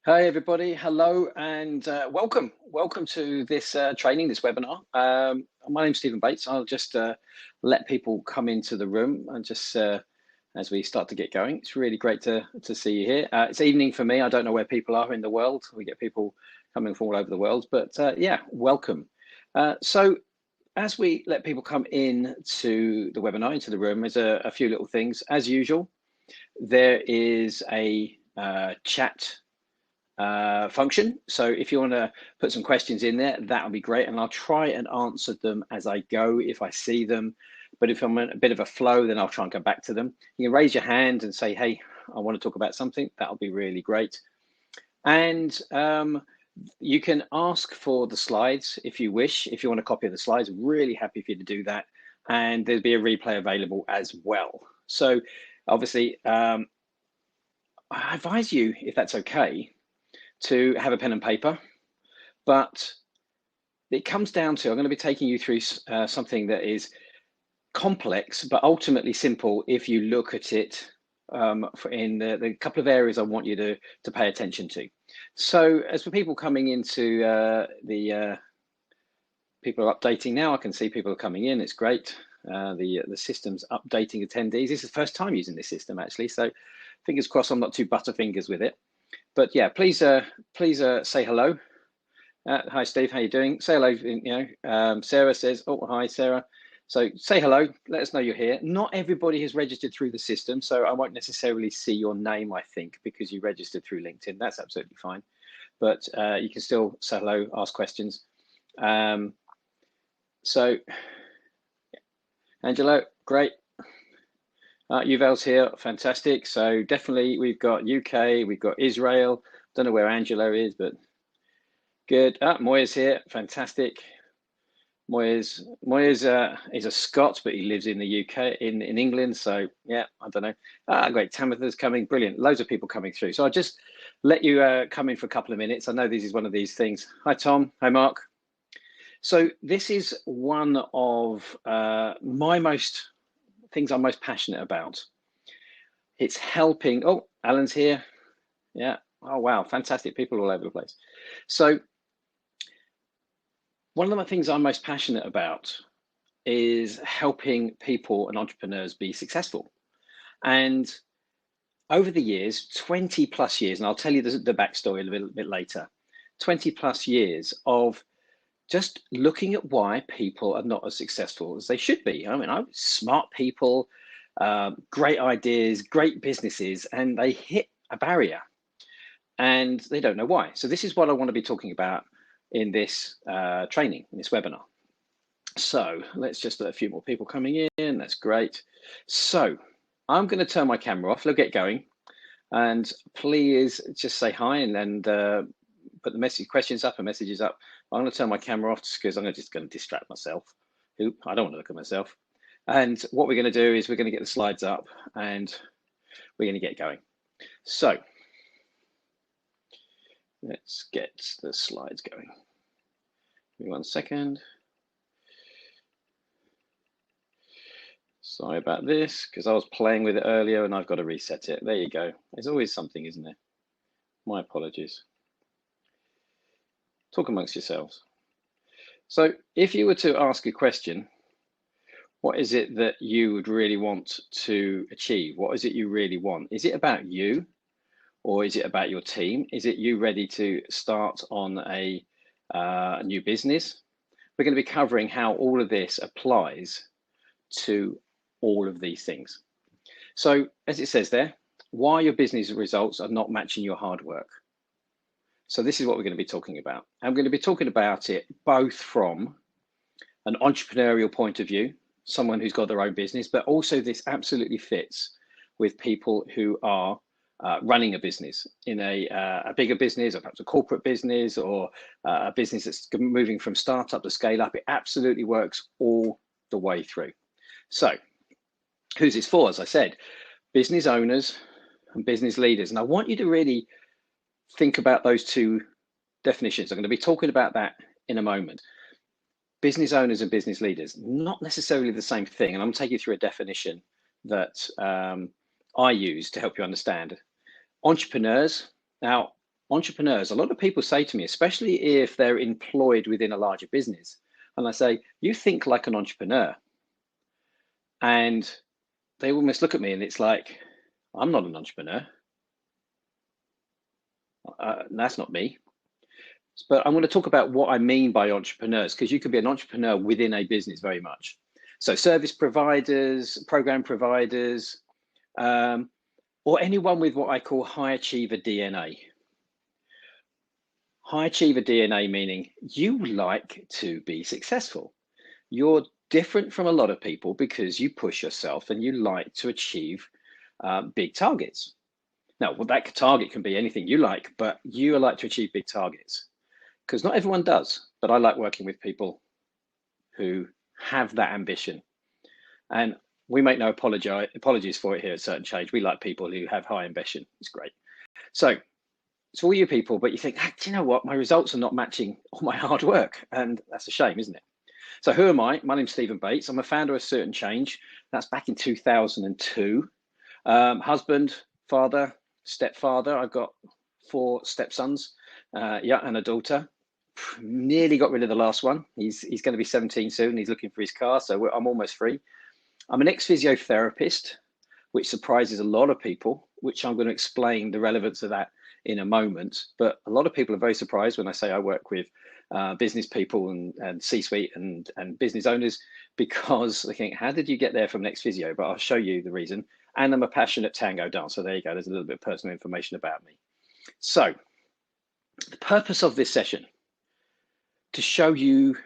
Hi, everybody. Hello and welcome. Welcome to this training, this webinar. My name's Stephen Bates. I'll just let people come into the room and just as we start to get going. It's really great to see you here. It's evening for me. I don't know where people are in the world. We get people coming from all over the world, but yeah, welcome. So as we let people come in to the webinar, into the room, there's a few little things. As usual, there is a chat function. So if you want to put some questions in there, that would be great. And I'll try and answer them as I go if I see them. But if I'm in a bit of a flow, then I'll try and go back to them. You can raise your hand and say, hey, I want to talk about something. That'll be really great. And you can ask for the slides if you wish. If you want a copy of the slides, really happy for you to do that. And there'll be a replay available as well. So obviously, I advise you, if that's okay, to have a pen and paper, but it comes down to, I'm going to be taking you through something that is complex, but ultimately simple if you look at it in the couple of areas I want you to pay attention to. So as for people coming into people are updating now, I can see people are coming in, it's great. The system's updating attendees. This is the first time using this system actually, so fingers crossed I'm not too butterfingers with it. But yeah, please say hello. Hi, Steve. How you doing? Say hello. Sarah says, "Oh, hi, Sarah." So say hello. Let us know you're here. Not everybody has registered through the system, so I won't necessarily see your name, I think, because you registered through LinkedIn. That's absolutely fine. But you can still say hello, ask questions. So, Angelo, great. Yuval's here, fantastic. So definitely we've got UK, we've got Israel. Don't know where Angelo is, but good. Moya's here, fantastic. Moya's is a Scot, but he lives in the UK, in England. So yeah, I don't know. Great, Tamitha's coming, brilliant. Loads of people coming through. So I'll just let you come in for a couple of minutes. I know this is one of these things. Hi, Tom. Hi, Mark. So this is one of things I'm most passionate about. It's helping. Oh, Alan's here. Yeah. Oh, wow. Fantastic. People all over the place. So one of the things I'm most passionate about is helping people and entrepreneurs be successful. And over the years, 20 plus years, and I'll tell you the backstory a little bit later, 20 plus years of just looking at why people are not as successful as they should be. I mean, I'm smart people, great ideas, great businesses, and they hit a barrier and they don't know why. So this is what I want to be talking about in this training, in this webinar. So let's just let a few more people coming in. That's great. So I'm going to turn my camera off. Let's get going. And please just say hi and put the questions up and messages up. I'm going to turn my camera off just because I'm just going to distract myself. Oop, I don't want to look at myself. And what we're going to do is we're going to get the slides up and we're going to get going. So let's get the slides going. Give me 1 second. Sorry about this, because I was playing with it earlier and I've got to reset it. There you go. There's always something, isn't there? My apologies. Talk amongst yourselves. So if you were to ask a question, what is it that you would really want to achieve? What is it you really want? Is it about you or is it about your team? Is it you ready to start on a new business? We're going to be covering how all of this applies to all of these things. So as it says there, why your business results are not matching your hard work. So this is what we're going to be talking about. I'm going to be talking about it both from an entrepreneurial point of view, someone who's got their own business, but also this absolutely fits with people who are running a business in a bigger business or perhaps a corporate business or a business that's moving from startup to scale up. It absolutely works all the way through. So who's this for? As I said, business owners and business leaders. And I want you to really think about those two definitions. I'm going to be talking about that in a moment. Business owners and business leaders, not necessarily the same thing. And I'm going to take you through a definition that I use to help you understand. Entrepreneurs. Now, entrepreneurs, a lot of people say to me, especially if they're employed within a larger business, and I say, you think like an entrepreneur. And they almost look at me and it's like, I'm not an entrepreneur. That's not me. But I'm going to talk about what I mean by entrepreneurs, because you can be an entrepreneur within a business very much. So service providers, program providers, or anyone with what I call high achiever DNA. High achiever DNA meaning you like to be successful. You're different from a lot of people because you push yourself and you like to achieve big targets. Now, well, that target can be anything you like, but you like to achieve big targets because not everyone does. But I like working with people who have that ambition. And we make no apologies for it here at Certain Change. We like people who have high ambition. It's great. So it's all you people, but you think, do you know what? My results are not matching all my hard work. And that's a shame, isn't it? So who am I? My name's Stephen Bates. I'm a founder of Certain Change. That's back in 2002. Husband, father, stepfather. I've got 4 stepsons, and a daughter. Nearly got rid of the last one. He's going to be 17 soon. He's looking for his car, so I'm almost free. I'm an ex-physiotherapist, which surprises a lot of people, which I'm going to explain the relevance of that in a moment. But a lot of people are very surprised when I say I work with business people and C-suite and business owners, because they think, how did you get there from an ex-physio? But I'll show you the reason. And I'm a passionate tango dancer. There you go. There's a little bit of personal information about me. So the purpose of this session, to show you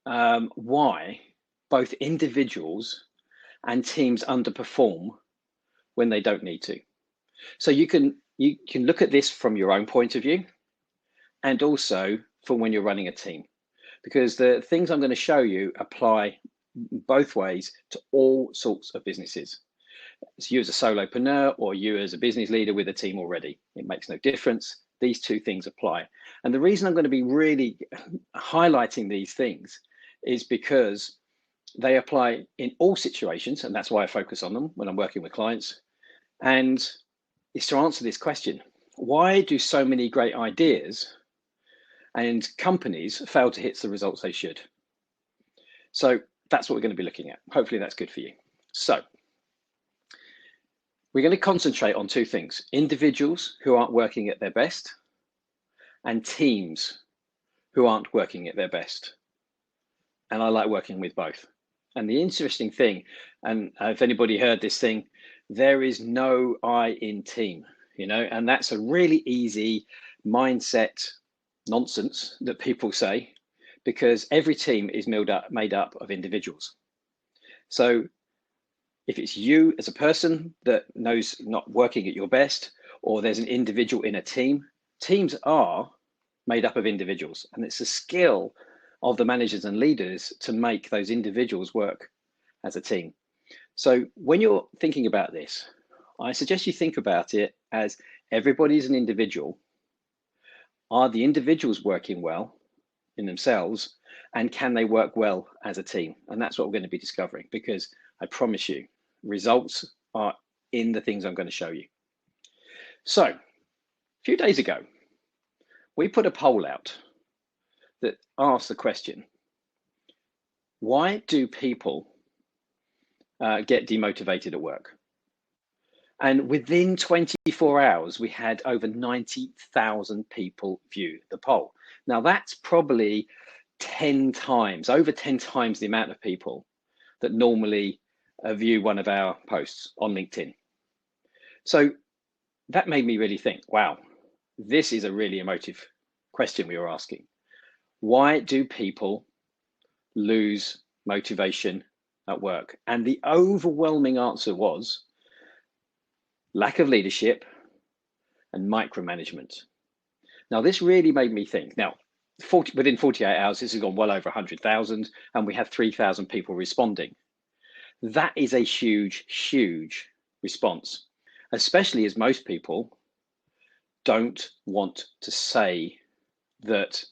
why both individuals and teams underperform when they don't need to. So you can look at this from your own point of view, and also from when you're running a team, because the things I'm going to show you apply both ways to all sorts of businesses. So you as a solopreneur or you as a business leader with a team already, it makes no difference. These two things apply. And the reason I'm going to be really highlighting these things is because they apply in all situations, and that's why I focus on them when I'm working with clients. And it's to answer this question: why do so many great ideas and companies fail to hit the results they should? So that's what we're going to be looking at. Hopefully that's good for you. So we're going to concentrate on 2 things: individuals who aren't working at their best, and teams who aren't working at their best. And I like working with both. And the interesting thing, and if anybody heard this thing, there is no I in team, and that's a really easy mindset nonsense that people say, because every team is made up of individuals. So if it's you as a person that knows not working at your best, or there's an individual in a team, teams are made up of individuals, and it's a skill of the managers and leaders to make those individuals work as a team. So when you're thinking about this, I suggest you think about it as everybody is an individual. Are the individuals working well in themselves, and can they work well as a team? And that's what we're going to be discovering, because I promise you, results are in the things I'm going to show you. So a few days ago, we put a poll out that asked the question: why do people get demotivated at work? And within 24 hours, we had over 90,000 people view the poll. Now that's probably over 10 times the amount of people that normally view one of our posts on LinkedIn. So that made me really think, wow, this is a really emotive question we were asking. Why do people lose motivation at work? And the overwhelming answer was lack of leadership and micromanagement. Now, this really made me think. Now, within 48 hours, this has gone well over 100,000, and we have 3,000 people responding. That is a huge, huge response, especially as most people don't want to say that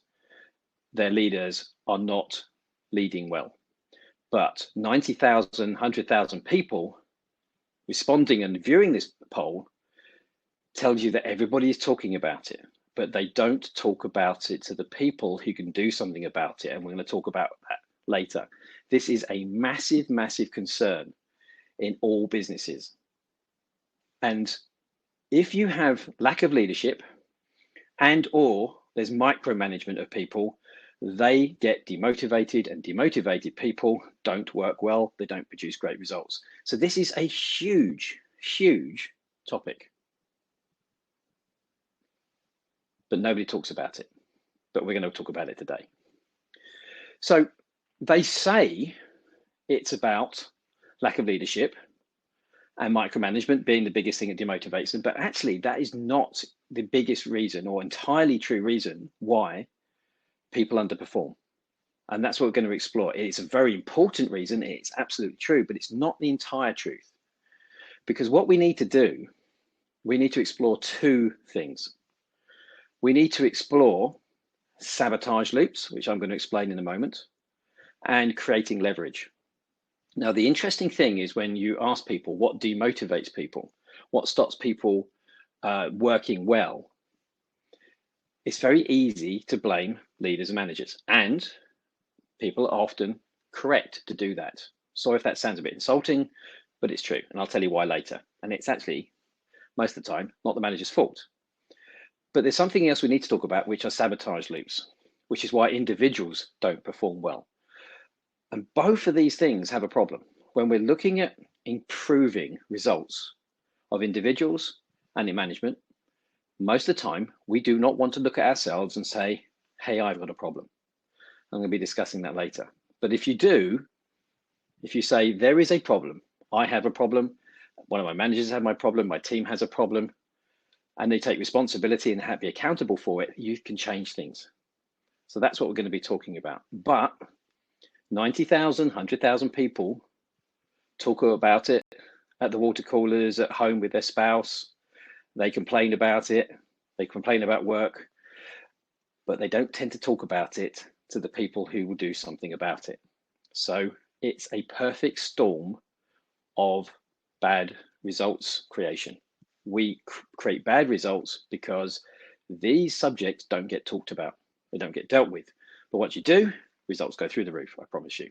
their leaders are not leading well. But 90,000, 100,000 people responding and viewing this poll tells you that everybody is talking about it. but they don't talk about it to the people who can do something about it. And we're going to talk about that later. This is a massive, massive concern in all businesses. And if you have lack of leadership and or there's micromanagement of people, they get demotivated, and demotivated people don't work well. They don't produce great results. So this is a huge, huge topic. But nobody talks about it. But we're going to talk about it today. So they say it's about lack of leadership and micromanagement being the biggest thing that demotivates them. But actually, that is not the biggest reason or entirely true reason why people underperform. And that's what we're going to explore. It's a very important reason. It's absolutely true, but it's not the entire truth. Because what we need to do, we need to explore two things. We need to explore sabotage loops, which I'm going to explain in a moment, and creating leverage. Now, the interesting thing is when you ask people what demotivates people, what stops people working well, it's very easy to blame leaders and managers, and people are often correct to do that. Sorry if that sounds a bit insulting, but it's true, and I'll tell you why later. And it's actually, most of the time, not the manager's fault. But there's something else we need to talk about, which are sabotage loops, which is why individuals don't perform well. And both of these things have a problem. When we're looking at improving results of individuals and in management, most of the time, we do not want to look at ourselves and say, hey, I've got a problem. I'm going to be discussing that later. But if you do, if you say there is a problem, I have a problem, one of my managers has my problem, my team has a problem, and they take responsibility and be accountable for it, you can change things. So that's what we're going to be talking about. But 90,000, 100,000 people talk about it at the water coolers, at home with their spouse. They complain about it. They complain about work, but they don't tend to talk about it to the people who will do something about it. So it's a perfect storm of bad results creation. We create bad results because these subjects don't get talked about. They don't get dealt with. But once you do, results go through the roof, I promise you.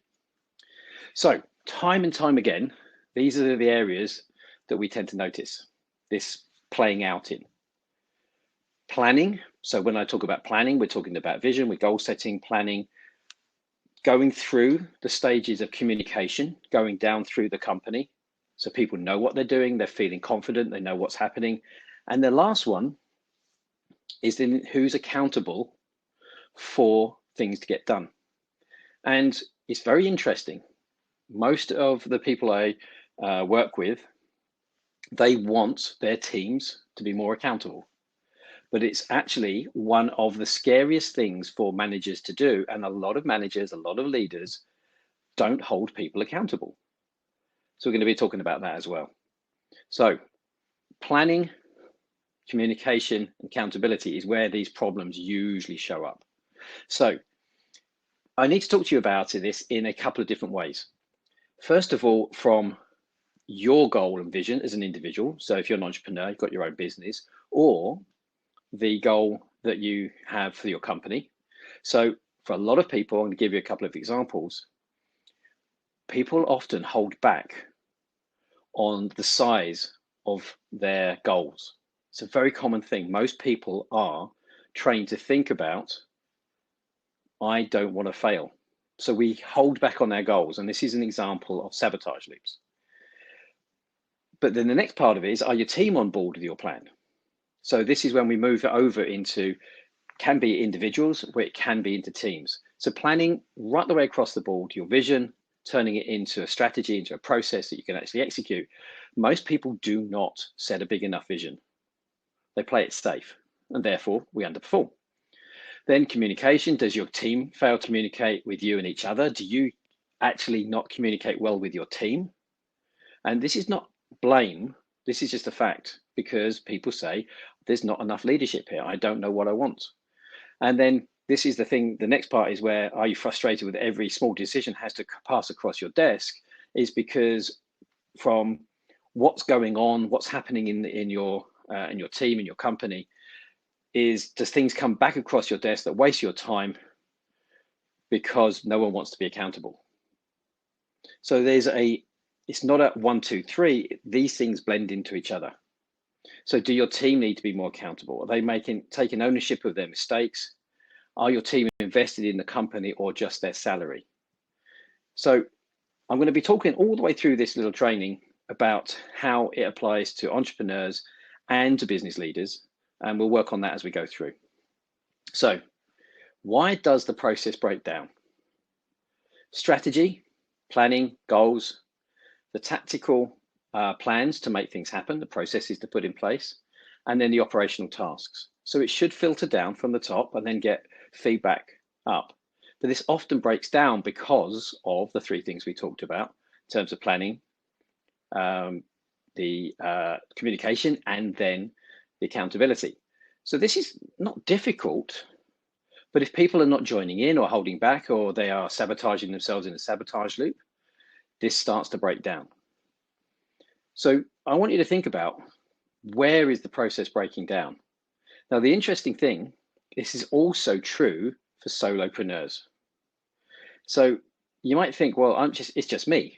So time and time again, these are the areas that we tend to notice this playing out in. Planning. So when I talk about planning, we're talking about vision, we're goal setting, planning, going through the stages of communication, going down through the company. So people know what they're doing, they're feeling confident, they know what's happening. And the last one is then who's accountable for things to get done. And it's very interesting. Most of the people I work with, they want their teams to be more accountable. But it's actually one of the scariest things for managers to do. And a lot of managers, a lot of leaders don't hold people accountable. So we're going to be talking about that as well. So planning, communication, accountability is where these problems usually show up. So I need to talk to you about this in a couple of different ways. First of all, from your goal and vision as an individual. So if you're an entrepreneur, you've got your own business, or the goal that you have for your company. So for a lot of people, I'm going to give you a couple of examples. People often hold back on the size of their goals. It's a very common thing. Most people are trained to think about, I don't want to fail. So we hold back on our goals. And this is an example of sabotage loops. But then the next part of it is, are your team on board with your plan? So this is when we move it over into, can be individuals, where it can be into teams. So planning right the way across the board, your vision, turning it into a strategy, into a process that you can actually execute. Most people do not set a big enough vision. They play it safe, and therefore we underperform. Then communication, does your team fail to communicate with you and each other? Do you actually not communicate well with your team? And this is not blame, this is just a fact, because people say, there's not enough leadership here. I don't know what I want. And then this is the thing, the next part is where, are you frustrated with every small decision has to pass across your desk, is because from what's going on, what's happening in your team, in your company, is, does things come back across your desk that waste your time because no one wants to be accountable? So it's not a 1, 2, 3. These things blend into each other. So do your team need to be more accountable? Are they taking ownership of their mistakes? Are your team invested in the company or just their salary? So I'm going to be talking all the way through this little training about how it applies to entrepreneurs and to business leaders, and we'll work on that as we go through. So why does the process break down? Strategy, planning, goals, the tactical plans to make things happen, the processes to put in place, and then the operational tasks. So it should filter down from the top and then get feedback up. But this often breaks down because of the 3 things we talked about in terms of planning, the communication, and then the accountability. So this is not difficult, but if people are not joining in or holding back, or they are sabotaging themselves in a sabotage loop, this starts to break down. So I want you to think about, where is the process breaking down? Now, the interesting thing, this is also true for solopreneurs. So you might think, well, it's just me.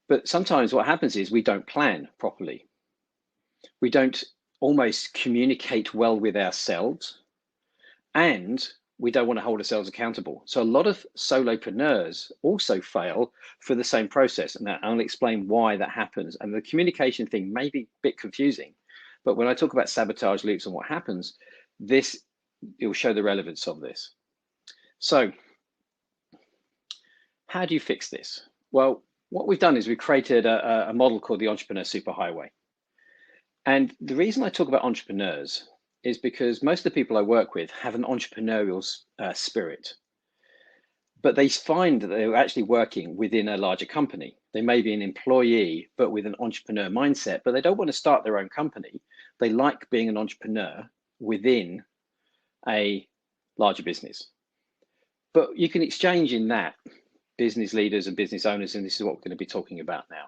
But sometimes what happens is we don't plan properly. We don't almost communicate well with ourselves, and we don't want to hold ourselves accountable. So a lot of solopreneurs also fail for the same process. And I'll explain why that happens. And the communication thing may be a bit confusing, but when I talk about sabotage loops and what happens, it will show the relevance of this. So how do you fix this? Well, what we've done is we've created a model called the Entrepreneur Superhighway. And the reason I talk about entrepreneurs is because most of the people I work with have an entrepreneurial spirit, but they find that they're actually working within a larger company. They may be an employee, but with an entrepreneur mindset, but they don't want to start their own company. They like being an entrepreneur within a larger business. But you can exchange in that, business leaders and business owners, and this is what we're going to be talking about now.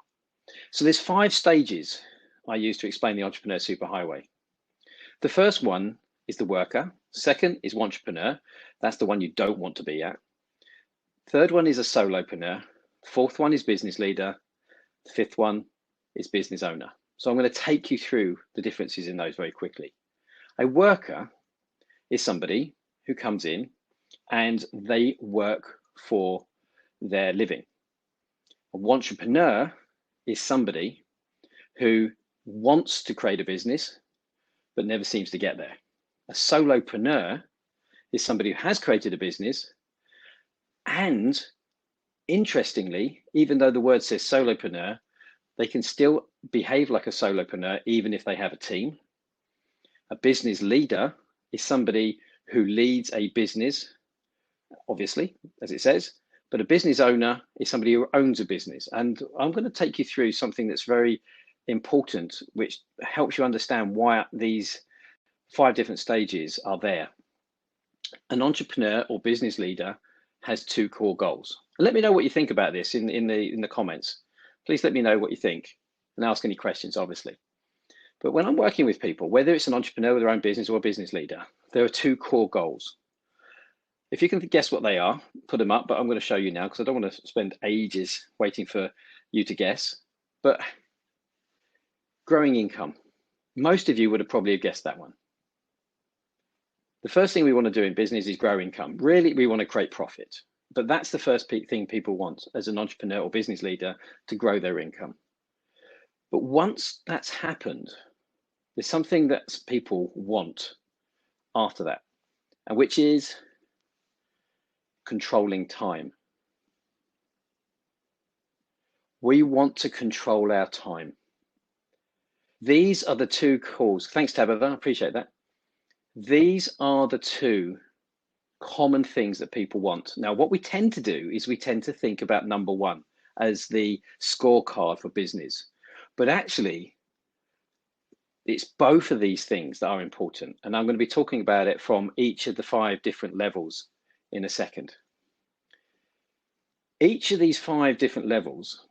So there's 5 stages I use to explain the Entrepreneur Superhighway. The first one is the worker. Second is entrepreneur. That's the one you don't want to be at. Third one is a solopreneur. Fourth one is business leader. The 5th one is business owner. So I'm going to take you through the differences in those very quickly. A worker is somebody who comes in and they work for their living. An entrepreneur is somebody who wants to create a business but never seems to get there. A solopreneur is somebody who has created a business, and interestingly, even though the word says solopreneur, they can still behave like a solopreneur even if they have a team. A business leader is somebody who leads a business, obviously, as it says, but a business owner is somebody who owns a business. And I'm going to take you through something that's very important, which helps you understand why these 5 different stages are there. An entrepreneur or business leader has 2 core goals. And let me know what you think about this in the comments. Please let me know what you think, and ask any questions, obviously. But when I'm working with people, whether it's an entrepreneur with their own business or a business leader, there are 2 core goals. If you can guess what they are, put them up, but I'm going to show you now because I don't want to spend ages waiting for you to guess. But growing income. Most of you would have probably guessed that one. The first thing we want to do in business is grow income. Really, we want to create profit. But that's the first thing people want as an entrepreneur or business leader, to grow their income. But once that's happened, there's something that people want after that, and which is controlling time. We want to control our time. These are the 2 calls. Thanks, Tabitha, I appreciate that. These are the 2 common things that people want. Now, what we tend to do is we tend to think about number 1 as the scorecard for business. But actually, it's both of these things that are important. And I'm going to be talking about it from each of the 5 different levels in a second. Each of these 5 different levels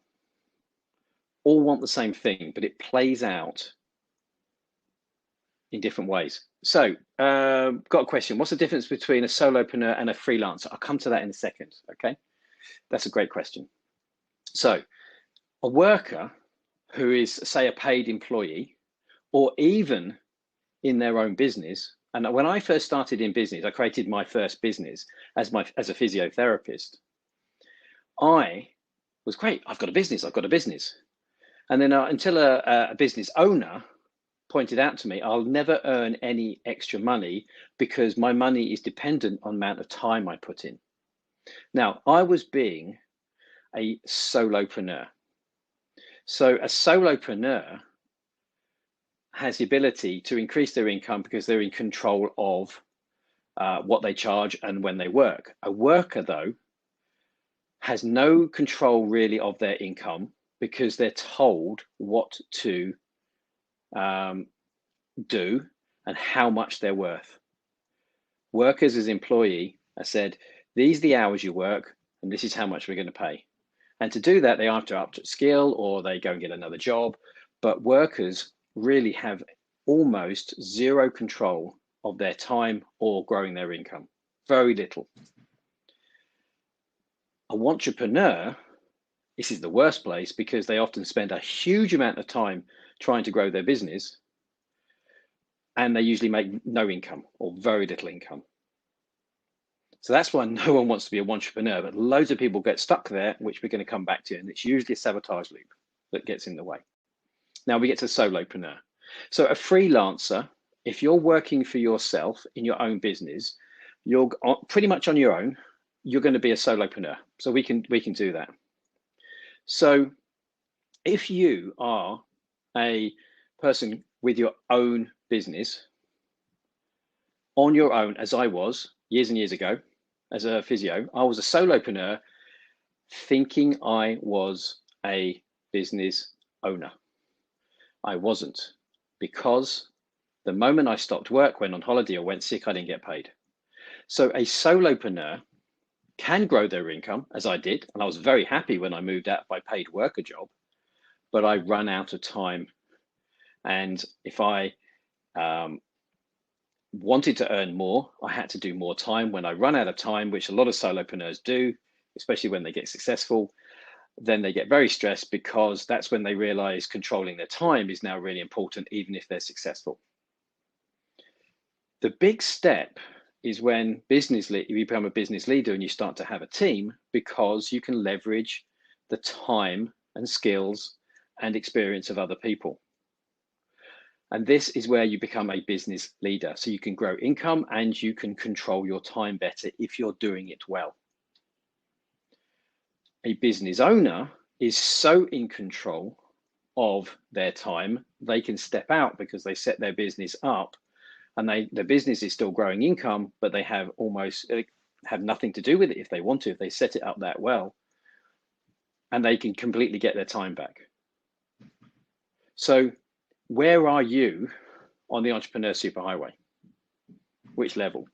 all want the same thing, but it plays out in different ways. So, got a question. What's the difference between a solopreneur and a freelancer? I'll come to that in a second. Okay, that's a great question. So, a worker who is, say, a paid employee, or even in their own business. And when I first started in business, I created my first business as a physiotherapist. I was great. I've got a business. And then until a business owner pointed out to me, I'll never earn any extra money because my money is dependent on the amount of time I put in. Now, I was being a solopreneur. So a solopreneur has the ability to increase their income because they're in control of what they charge and when they work. A worker, though, has no control really of their income because they're told what to do and how much they're worth. Workers as employee are said, these are the hours you work and this is how much we're going to pay. And to do that, they have to upskill or they go and get another job. But workers really have almost zero control of their time or growing their income. Very little. An entrepreneur, this is the worst place because they often spend a huge amount of time trying to grow their business and they usually make no income or very little income. So that's why no one wants to be an entrepreneur, but loads of people get stuck there, which we're going to come back to, and it's usually a sabotage loop that gets in the way. Now we get to solopreneur. So a freelancer, if you're working for yourself in your own business, you're pretty much on your own, you're going to be a solopreneur. So we can do that. So if you are a person with your own business on your own, as I was years and years ago as a physio, I was a solopreneur thinking I was a business owner. I wasn't, because the moment I stopped work, went on holiday or went sick, I didn't get paid. So a solopreneur can grow their income, as I did, and I was very happy when I moved out of my paid worker job, but I ran out of time. And if I wanted to earn more, I had to do more time. When I run out of time, which a lot of solopreneurs do, especially when they get successful, then they get very stressed because that's when they realize controlling their time is now really important, even if they're successful. The big step is when you become a business leader and you start to have a team, because you can leverage the time and skills and experience of other people. And this is where you become a business leader. So you can grow income and you can control your time better if you're doing it well. A business owner is so in control of their time, they can step out because they set their business up and their business is still growing income, but they have nothing to do with it if they want to, if they set it up that well, and they can completely get their time back. So where are you on the Entrepreneur Superhighway? Which level?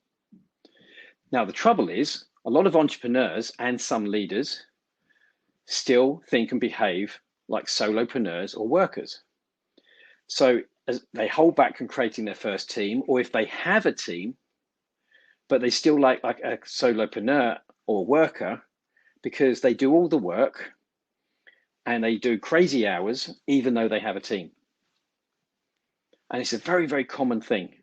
Now, the trouble is a lot of entrepreneurs and some leaders still think and behave like solopreneurs or workers. So as they hold back from creating their first team, or if they have a team, but they still like a solopreneur or worker because they do all the work and they do crazy hours, even though they have a team. And it's a very, very common thing.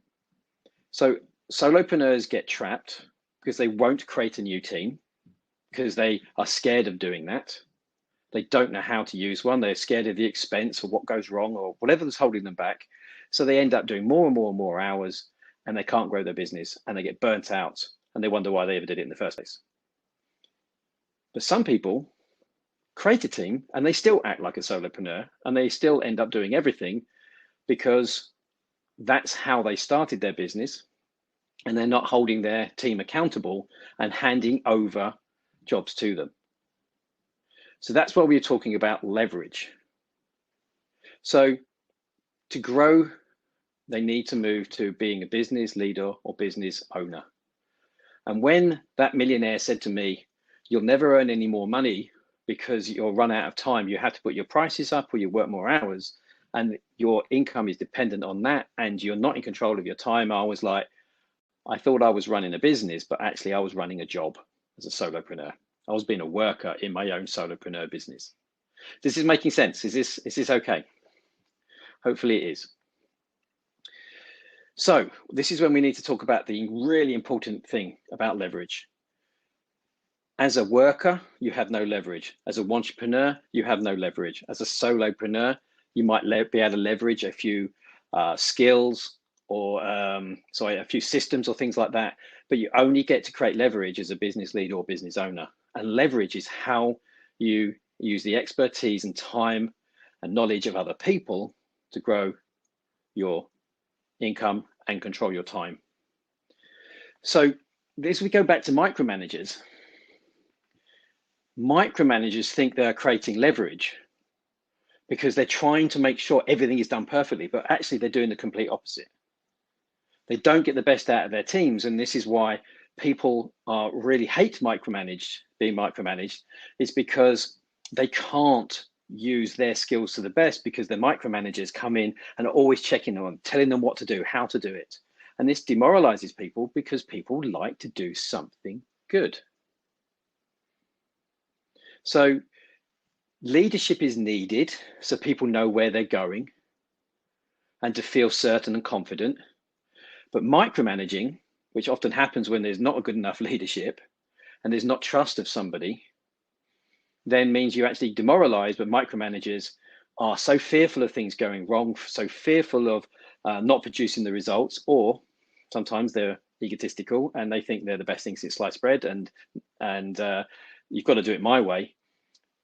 So solopreneurs get trapped because they won't create a new team because they are scared of doing that. They don't know how to use one. They're scared of the expense or what goes wrong or whatever's holding them back. So they end up doing more and more and more hours and they can't grow their business and they get burnt out and they wonder why they ever did it in the first place. But some people create a team and they still act like a solopreneur and they still end up doing everything because that's how they started their business and they're not holding their team accountable and handing over jobs to them. So that's why we're talking about leverage. So to grow, they need to move to being a business leader or business owner. And when that millionaire said to me, you'll never earn any more money because you'll run out of time, you have to put your prices up or you work more hours, and your income is dependent on that, and you're not in control of your time. I was like, I thought I was running a business, but actually I was running a job as a solopreneur. I was being a worker in my own solopreneur business. This is making sense. Is this okay? Hopefully it is. So this is when we need to talk about the really important thing about leverage. As a worker, you have no leverage. As an entrepreneur, you have no leverage. As a solopreneur, you might be able to leverage a few skills or a few systems or things like that, but you only get to create leverage as a business leader or business owner. And leverage is how you use the expertise and time and knowledge of other people to grow your income and control your time. So as we go back to micromanagers think they're creating leverage because they're trying to make sure everything is done perfectly, but actually they're doing the complete opposite. They don't get the best out of their teams, and this is why people really hate being micromanaged. It's because they can't use their skills to the best because the micromanagers come in and are always checking them on, telling them what to do, how to do it. And this demoralizes people because people like to do something good. So leadership is needed so people know where they're going and to feel certain and confident. But micromanaging, which often happens when there's not a good enough leadership and there's not trust of somebody, then means you're actually demoralized. But micromanagers are so fearful of things going wrong, so fearful of not producing the results, or sometimes they're egotistical and they think they're the best thing since sliced bread, and you've got to do it my way.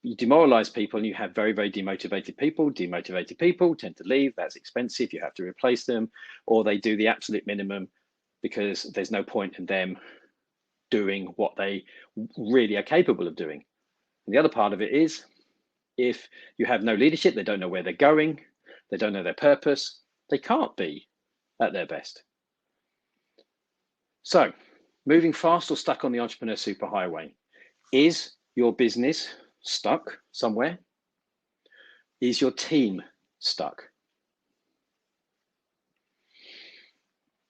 You demoralize people and you have very, very demotivated people. Demotivated people tend to leave. That's expensive. You have to replace them, or they do the absolute minimum because there's no point in them doing what they really are capable of doing. And the other part of it is, if you have no leadership, they don't know where they're going, they don't know their purpose, they can't be at their best. So moving fast or stuck on the Entrepreneur Superhighway. Is your business stuck somewhere? Is your team stuck?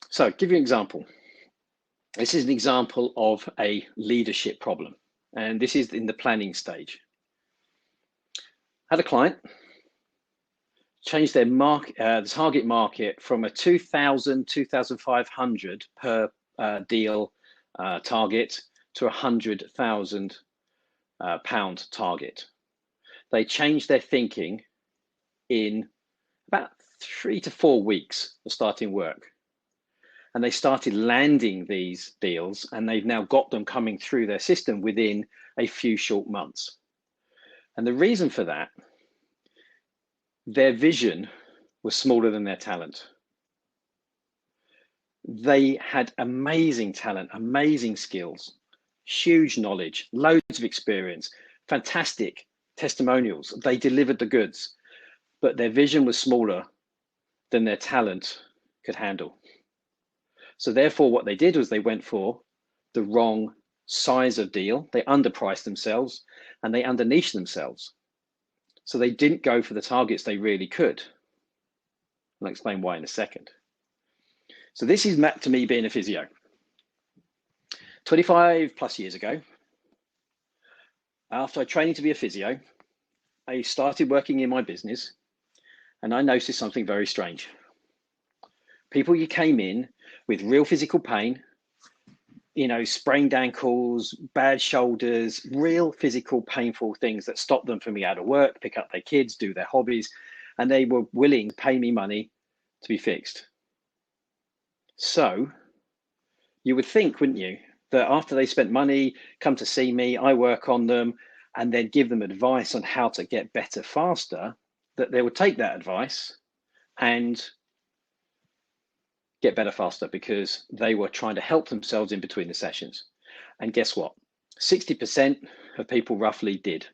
So give you an example. This is an example of a leadership problem, and this is in the planning stage. I had a client change their the target market from a 2,500 per deal target to £100,000 target. They changed their thinking in about 3 to 4 weeks of starting work. And they started landing these deals, and they've now got them coming through their system within a few short months. And the reason for that, their vision was smaller than their talent. They had amazing talent, amazing skills, huge knowledge, loads of experience, fantastic testimonials. They delivered the goods, but their vision was smaller than their talent could handle. So therefore, what they did was they went for the wrong size of deal. They underpriced themselves and they underniched themselves. So they didn't go for the targets they really could. I'll explain why in a second. So this is mapped to me being a physio. 25 plus years ago, after training to be a physio, I started working in my business and I noticed something very strange. People you came in with real physical pain, sprained ankles, bad shoulders, real physical painful things that stopped them from being able to work, pick up their kids, do their hobbies, and they were willing to pay me money to be fixed. So you would think, wouldn't you, that after they spent money, come to see me, I work on them, and then give them advice on how to get better faster, that they would take that advice and get better faster because they were trying to help themselves in between the sessions. And guess what? 60% of people roughly did.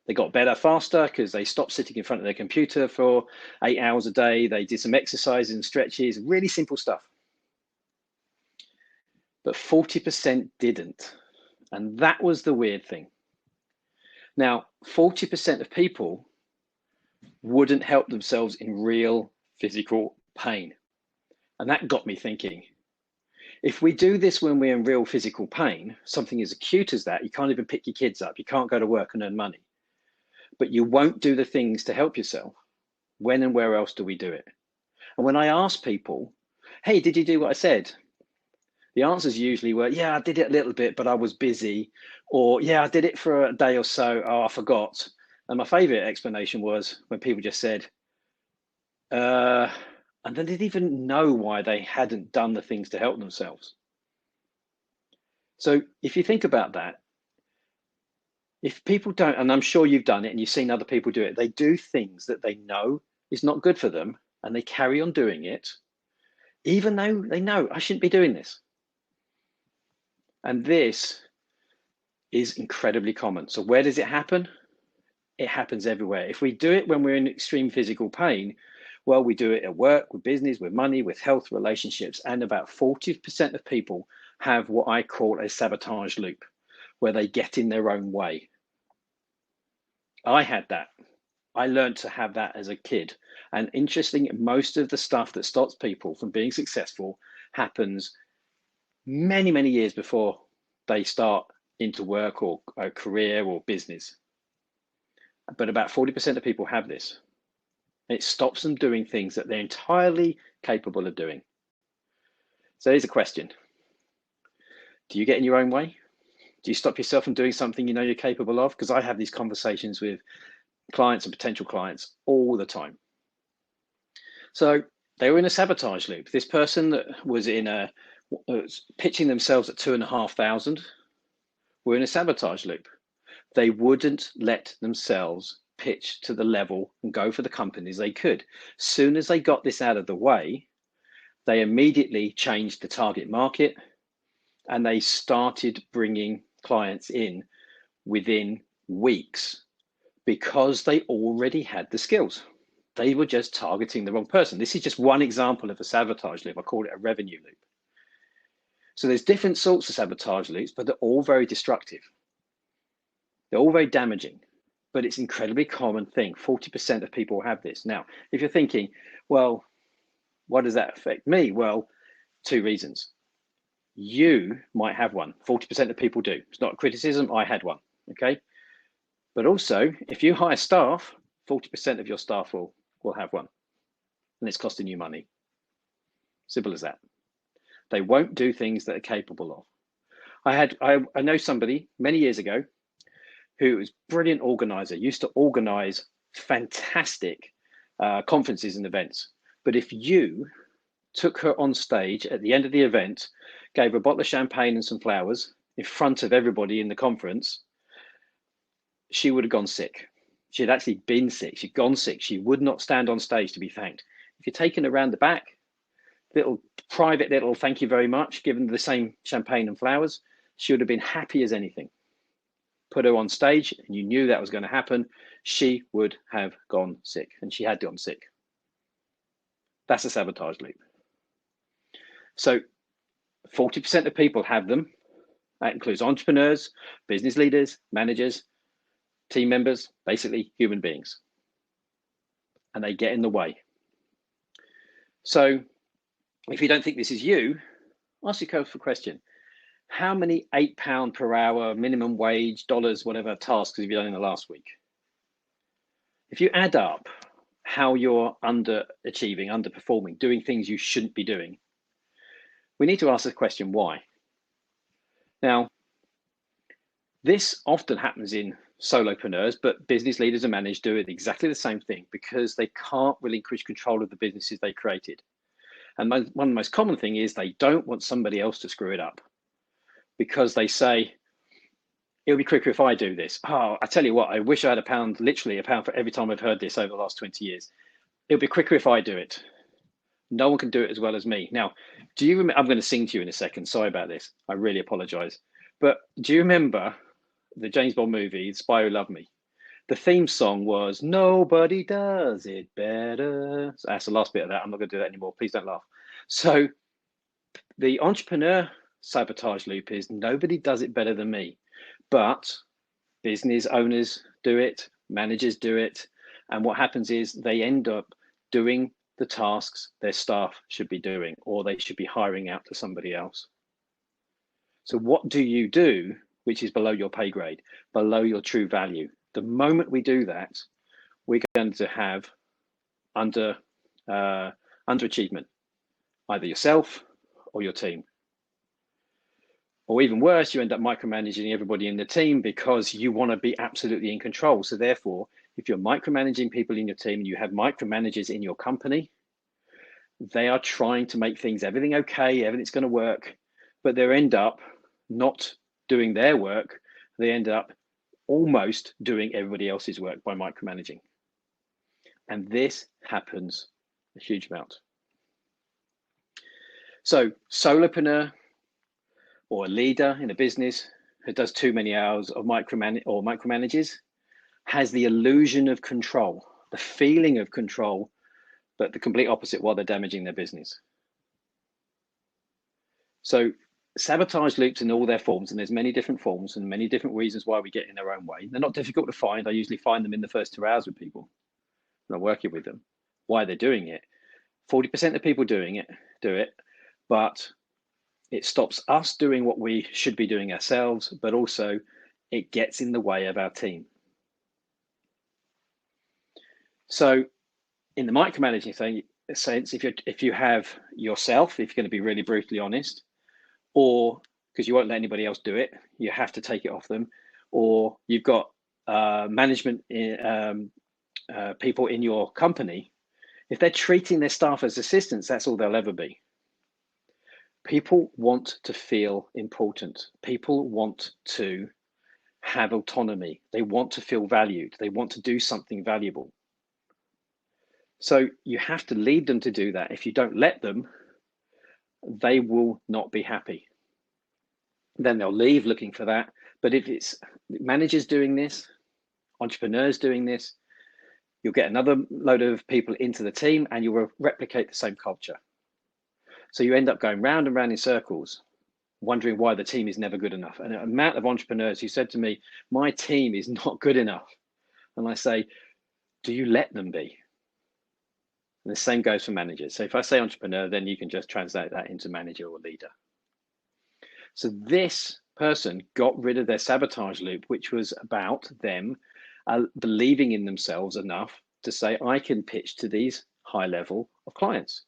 They got better faster because they stopped sitting in front of their computer for 8 hours a day. They did some exercises and stretches, really simple stuff. But 40% didn't. And that was the weird thing. Now, 40% of people wouldn't help themselves in real physical pain. And that got me thinking, if we do this when we're in real physical pain, something as acute as that, you can't even pick your kids up, you can't go to work and earn money, but you won't do the things to help yourself, when and where else do we do it? And when I ask people, hey, did you do what I said? The answers usually were, yeah, I did it a little bit, but I was busy. Or, yeah, I did it for a day or so. Oh, I forgot. And my favorite explanation was when people just said, and they didn't even know why they hadn't done the things to help themselves. So if you think about that, if people don't, and I'm sure you've done it and you've seen other people do it, they do things that they know is not good for them and they carry on doing it, even though they know I shouldn't be doing this. And this is incredibly common. So where does it happen? It happens everywhere. If we do it when we're in extreme physical pain, well, we do it at work, with business, with money, with health, relationships, and about 40% of people have what I call a sabotage loop, where they get in their own way. I had that. I learned to have that as a kid. And interesting, most of the stuff that stops people from being successful happens many, many years before they start into work or a career or business. But about 40% of people have this. It stops them doing things that they're entirely capable of doing. So here's a question. Do you get in your own way? Do you stop yourself from doing something you know you're capable of? Because I have these conversations with clients and potential clients all the time. So they were in a sabotage loop. This person that was pitching themselves at 2,500 were in a sabotage loop. They wouldn't let themselves pitch to the level and go for the companies they could. Soon as they got this out of the way, they immediately changed the target market and they started bringing clients in within weeks because they already had the skills. They were just targeting the wrong person. This is just one example of a sabotage loop. I call it a revenue loop. So there's different sorts of sabotage loops, but they're all very destructive. They're all very damaging, but it's an incredibly common thing. 40% of people have this. Now, if you're thinking, well, what does that affect me? Well, two reasons. You might have one. 40% of people do. It's not a criticism. I had one. Okay. But also, if you hire staff, 40% of your staff will have one. And it's costing you money. Simple as that. They won't do things that are capable of. I know somebody many years ago who was a brilliant organizer, used to organize fantastic conferences and events. But if you took her on stage at the end of the event, gave her a bottle of champagne and some flowers in front of everybody in the conference, she would have gone sick. She had actually been sick. She'd gone sick. She would not stand on stage to be thanked. If you're taken around the back, private little thank you very much, given the same champagne and flowers, she would have been happy as anything. Put her on stage and you knew that was going to happen, she would have gone sick, and she had gone sick. That's a sabotage loop. So 40% of people have them. That includes entrepreneurs, business leaders, managers, team members, basically human beings. And they get in the way. So if you don't think this is you, ask yourself a question. How many £8 per hour minimum wage, dollars, whatever tasks have you done in the last week? If you add up how you're underachieving, underperforming, doing things you shouldn't be doing, we need to ask the question, why? Now, this often happens in solopreneurs, but business leaders and managers do it exactly the same thing because they can't relinquish control of the businesses they created. And one of the most common thing is they don't want somebody else to screw it up, because they say, it'll be quicker if I do this. Oh, I tell you what, I wish I had literally a pound for every time I've heard this over the last 20 years. It'll be quicker if I do it. No one can do it as well as me. Now, do you remember, I'm going to sing to you in a second. Sorry about this. I really apologize. But do you remember the James Bond movie, The Spy Who Loved Me? The theme song was, nobody does it better. So that's the last bit of that. I'm not going to do that anymore. Please don't laugh. So the entrepreneur sabotage loop is, nobody does it better than me. But business owners do it, managers do it, And what happens is they end up doing the tasks their staff should be doing, or they should be hiring out to somebody else. So what do you do which is below your pay grade, below your true value? The moment we do that, we're going to have underachievement, either yourself or your team. Or even worse, you end up micromanaging everybody in the team because you want to be absolutely in control. So therefore, if you're micromanaging people in your team and you have micromanagers in your company, they are trying to make everything okay, everything's going to work, but they end up not doing their work. They end up almost doing everybody else's work by micromanaging. And this happens a huge amount. So solopreneur or a leader in a business who does too many hours of micromanages has the illusion of control, the feeling of control, but the complete opposite while they're damaging their business. So sabotage loops in all their forms, and there's many different forms and many different reasons why we get in our own way. They're not difficult to find. I usually find them in the first 2 hours with people when I'm working with them, why they're doing it. 40% of people do it, but it stops us doing what we should be doing ourselves, but also it gets in the way of our team. So in the micromanaging sense, if you have yourself, if you're going to be really brutally honest, or because you won't let anybody else do it, you have to take it off them, or you've got management people in your company, if they're treating their staff as assistants, that's all they'll ever be. People want to feel important. People want to have autonomy. They want to feel valued. They want to do something valuable. So you have to lead them to do that. If you don't let them, they will not be happy. Then they'll leave looking for that. But if it's managers doing this, entrepreneurs doing this, you'll get another load of people into the team and you'll replicate the same culture. So you end up going round and round in circles, wondering why the team is never good enough. And the amount of entrepreneurs who said to me, my team is not good enough. And I say, do you let them be? And the same goes for managers. So if I say entrepreneur, then you can just translate that into manager or leader. So this person got rid of their sabotage loop, which was about them believing in themselves enough to say, I can pitch to these high level of clients.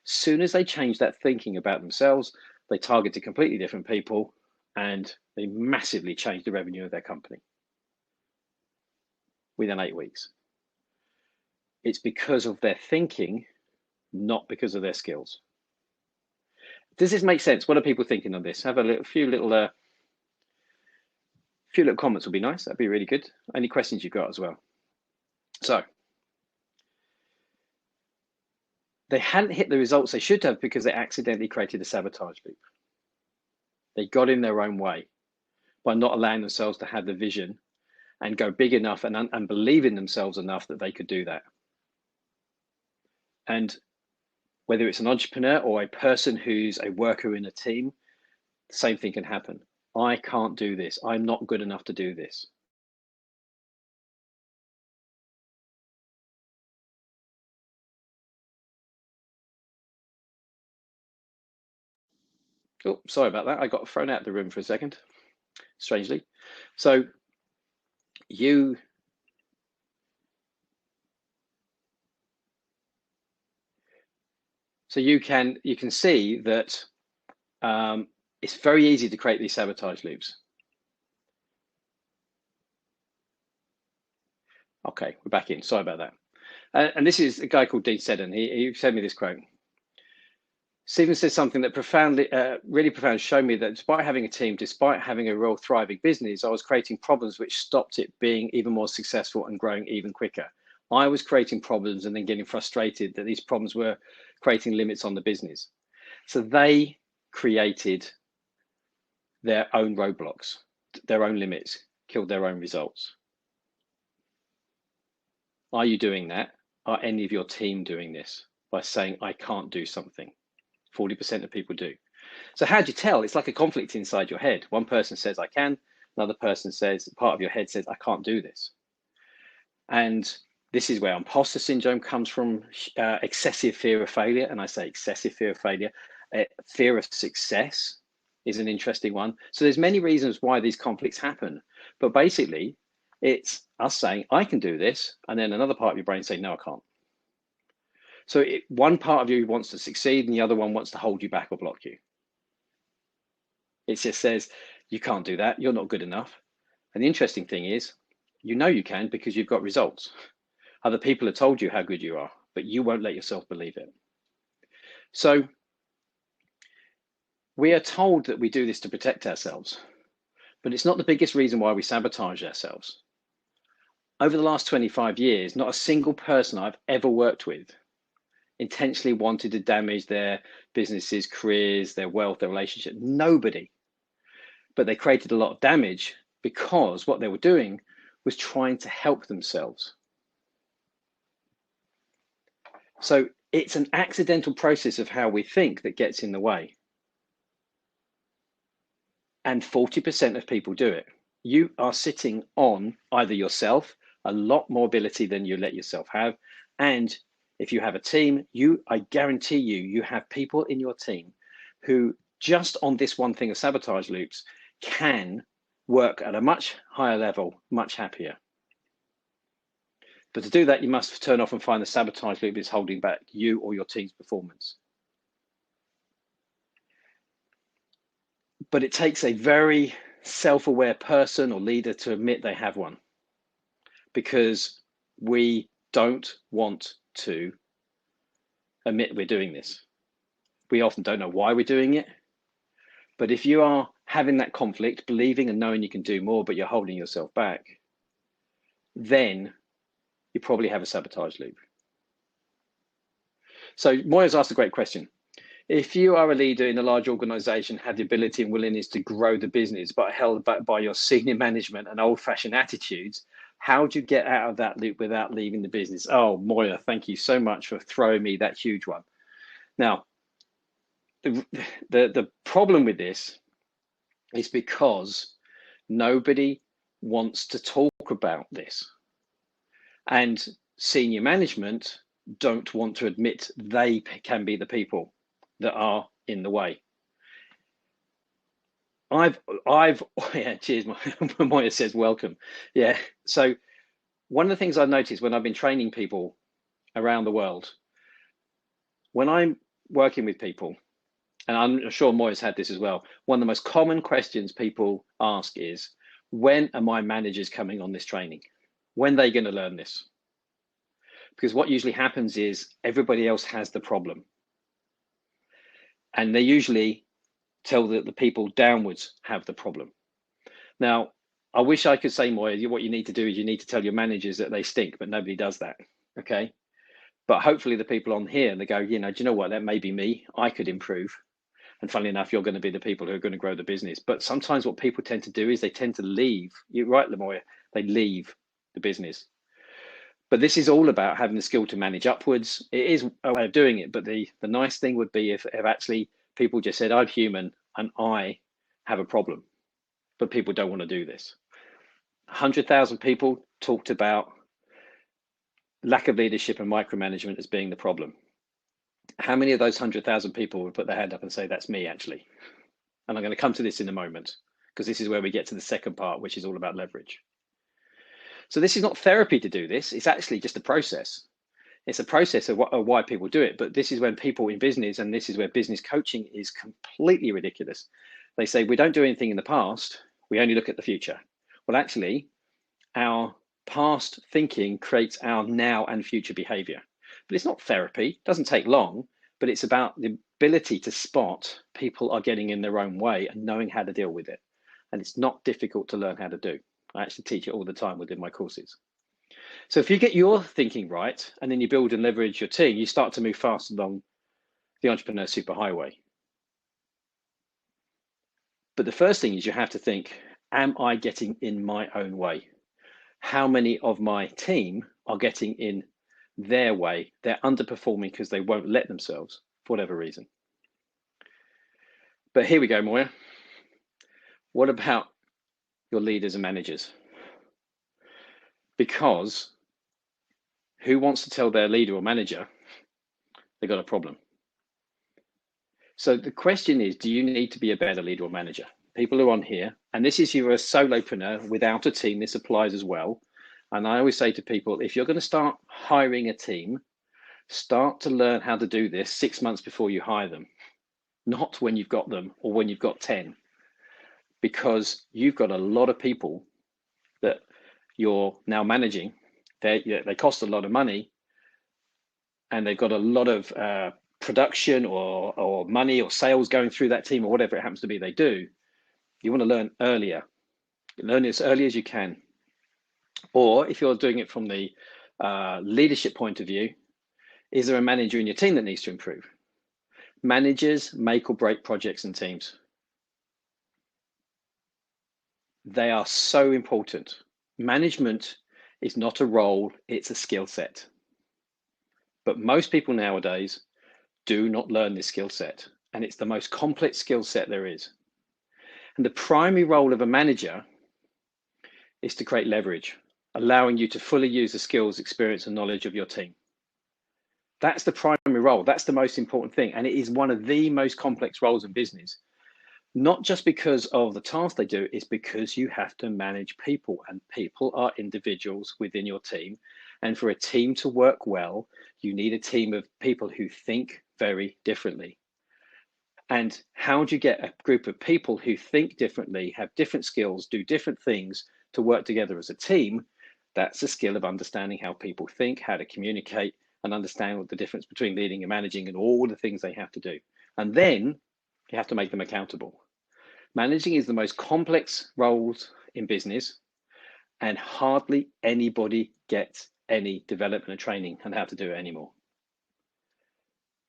As soon as they changed that thinking about themselves, they targeted completely different people and they massively changed the revenue of their company within 8 weeks. It's because of their thinking, not because of their skills. Does this make sense? What are people thinking on this? Have a few little comments would be nice. That'd be really good. Any questions you've got as well. So they hadn't hit the results they should have because they accidentally created a sabotage loop. They got in their own way by not allowing themselves to have the vision and go big enough and believe in themselves enough that they could do that. And whether it's an entrepreneur or a person who's a worker in a team, the same thing can happen. I can't do this. I'm not good enough to do this. Oh, sorry about that. I got thrown out of the room for a second, strangely. So you can see that it's very easy to create these sabotage loops. Okay, we're back in. Sorry about that. And this is a guy called Dean Seddon. He sent me this quote. Stephen says something that really profound, showed me that despite having a team, despite having a real thriving business, I was creating problems which stopped it being even more successful and growing even quicker. I was creating problems and then getting frustrated that these problems were creating limits on the business. So they created their own roadblocks, their own limits, killed their own results. Are you doing that? Are any of your team doing this by saying, I can't do something? 40% of people do. So how do you tell? It's like a conflict inside your head. One person says, I can. Another person says, part of your head says, I can't do this. And This is where imposter syndrome comes from, excessive fear of failure. And I say excessive fear of failure. Fear of success is an interesting one. So there's many reasons why these conflicts happen. But basically, it's us saying, I can do this. And then another part of your brain saying, no, I can't. So one part of you wants to succeed and the other one wants to hold you back or block you. It just says, you can't do that. You're not good enough. And the interesting thing is, you know you can because you've got results. Other people have told you how good you are, but you won't let yourself believe it. So we are told that we do this to protect ourselves, but it's not the biggest reason why we sabotage ourselves. Over the last 25 years, not a single person I've ever worked with intentionally wanted to damage their businesses, careers, their wealth, their relationship. Nobody. But they created a lot of damage because what they were doing was trying to help themselves. So it's an accidental process of how we think that gets in the way. And 40% of people do it. You are sitting on either yourself, a lot more ability than you let yourself have. And if you have a team, I guarantee you have people in your team who just on this one thing of sabotage loops can work at a much higher level, much happier. But to do that, you must turn off and find the sabotage loop is holding back you or your team's performance. But it takes a very self-aware person or leader to admit they have one, because we don't want to admit we're doing this. We often don't know why we're doing it. But if you are having that conflict, believing and knowing you can do more, but you're holding yourself back, then you probably have a sabotage loop. So Moya's asked a great question. If you are a leader in a large organization, have the ability and willingness to grow the business, but held back by your senior management and old-fashioned attitudes, how do you get out of that loop without leaving the business? Oh, Moya, thank you so much for throwing me that huge one. Now, the problem with this is because nobody wants to talk about this. And senior management don't want to admit they can be the people that are in the way. Yeah, cheers. Moya says welcome. Yeah. So one of the things I've noticed when I've been training people around the world, when I'm working with people, and I'm sure Moya's had this as well, one of the most common questions people ask is, when are my managers coming on this training? When are they going to learn this? Because what usually happens is everybody else has the problem. And they usually tell the people downwards have the problem. Now, I wish I could say, Moya, what you need to do is you need to tell your managers that they stink, but nobody does that, okay? But hopefully the people on here, they go, do you know what, that may be me, I could improve. And funnily enough, you're going to be the people who are going to grow the business. But sometimes what people tend to do is they tend to leave. You're right, Moya, they leave the business. But this is all about having the skill to manage upwards. It is a way of doing it. But the nice thing would be if actually people just said, I'm human and I have a problem, but people don't want to do this. 100,000 people talked about lack of leadership and micromanagement as being the problem. How many of those 100,000 people would put their hand up and say, that's me actually? And I'm going to come to this in a moment, because this is where we get to the second part, which is all about leverage. So this is not therapy to do this. It's actually just a process. It's a process of why people do it. But this is when people in business, and this is where business coaching is completely ridiculous. They say, we don't do anything in the past. We only look at the future. Well, actually, our past thinking creates our now and future behavior. But it's not therapy. It doesn't take long, but it's about the ability to spot people are getting in their own way and knowing how to deal with it. And it's not difficult to learn how to do. I actually teach it all the time within my courses. So if you get your thinking right, and then you build and leverage your team, you start to move fast along the Entrepreneur Superhighway. But the first thing is you have to think, am I getting in my own way? How many of my team are getting in their way? They're underperforming because they won't let themselves for whatever reason. But here we go, Moya. What about your leaders and managers? Because who wants to tell their leader or manager they've got a problem? So the question is, do you need to be a better leader or manager? People who are on here, and this is you're a solopreneur without a team, this applies as well. And I always say to people, if you're going to start hiring a team, start to learn how to do this 6 months before you hire them, not when you've got them or when you've got 10, because you've got a lot of people that you're now managing. They cost a lot of money, and they've got a lot of production or money or sales going through that team, or whatever it happens to be they do. You want to learn earlier. Learn as early as you can. Or if you're doing it from the leadership point of view, is there a manager in your team that needs to improve? Managers make or break projects and teams. They are so important. Management is not a role, it's a skill set. But most people nowadays do not learn this skill set, and it's the most complex skill set there is. And the primary role of a manager is to create leverage, allowing you to fully use the skills, experience, and knowledge of your team. That's the primary role. That's the most important thing. And it is one of the most complex roles in business, not just because of the tasks they do, it's because you have to manage people, and people are individuals within your team. And for a team to work well, you need a team of people who think very differently. And how do you get a group of people who think differently, have different skills, do different things to work together as a team? That's a skill of understanding how people think, how to communicate, and understand what the difference between leading and managing and all the things they have to do. And then you have to make them accountable. Managing is the most complex roles in business, and hardly anybody gets any development and training on how to do it anymore.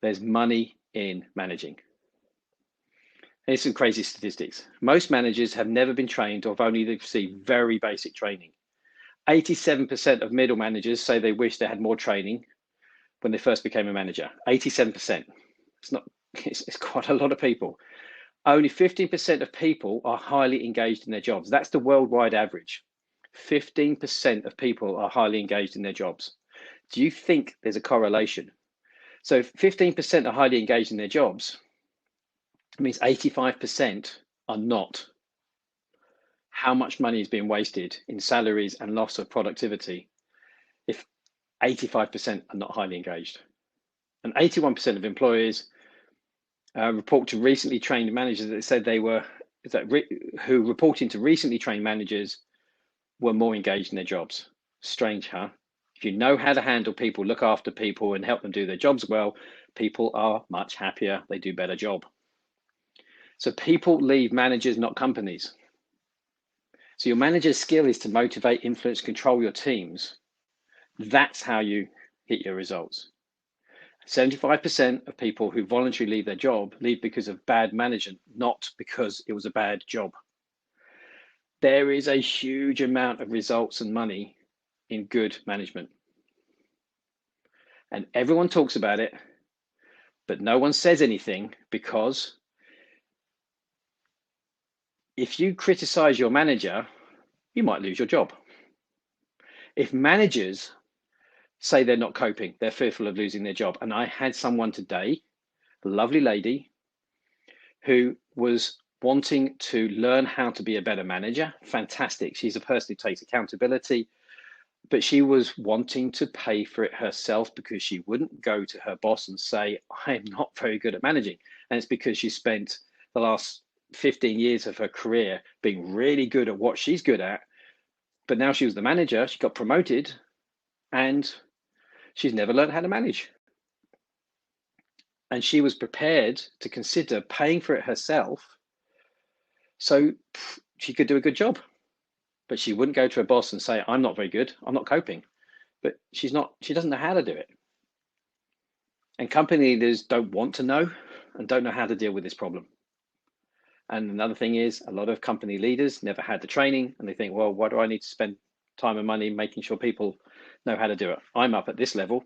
There's money in managing. Here's some crazy statistics. Most managers have never been trained or have only received very basic training. 87% of middle managers say they wish they had more training when they first became a manager. 87%. It's quite a lot of people. Only 15% of people are highly engaged in their jobs. That's the worldwide average. 15% of people are highly engaged in their jobs. Do you think there's a correlation? So if 15% are highly engaged in their jobs, it means 85% are not. How much money is being wasted in salaries and loss of productivity if 85% are not highly engaged? And 81% of employers report to recently trained managers that said who reporting to recently trained managers were more engaged in their jobs. Strange, huh? If you know how to handle people, look after people, and help them do their jobs well, people are much happier. They do a better job. So people leave managers, not companies. So your manager's skill is to motivate, influence, control your teams. That's how you hit your results. 75% of people who voluntarily leave their job leave because of bad management, not because it was a bad job. There is a huge amount of results and money in good management. And everyone talks about it, but no one says anything, because if you criticize your manager, you might lose your job. If managers say they're not coping, they're fearful of losing their job. And I had someone today, a lovely lady, who was wanting to learn how to be a better manager. Fantastic. She's a person who takes accountability, but she was wanting to pay for it herself because she wouldn't go to her boss and say, I'm not very good at managing. And it's because she spent the last 15 years of her career being really good at what she's good at. But now she was the manager, she got promoted, and she's never learned how to manage. And she was prepared to consider paying for it herself so she could do a good job. But she wouldn't go to her boss and say, I'm not very good, I'm not coping. But she doesn't know how to do it. And company leaders don't want to know and don't know how to deal with this problem. And another thing is, a lot of company leaders never had the training, and they think, well, why do I need to spend time and money making sure people know how to do it? I'm up at this level.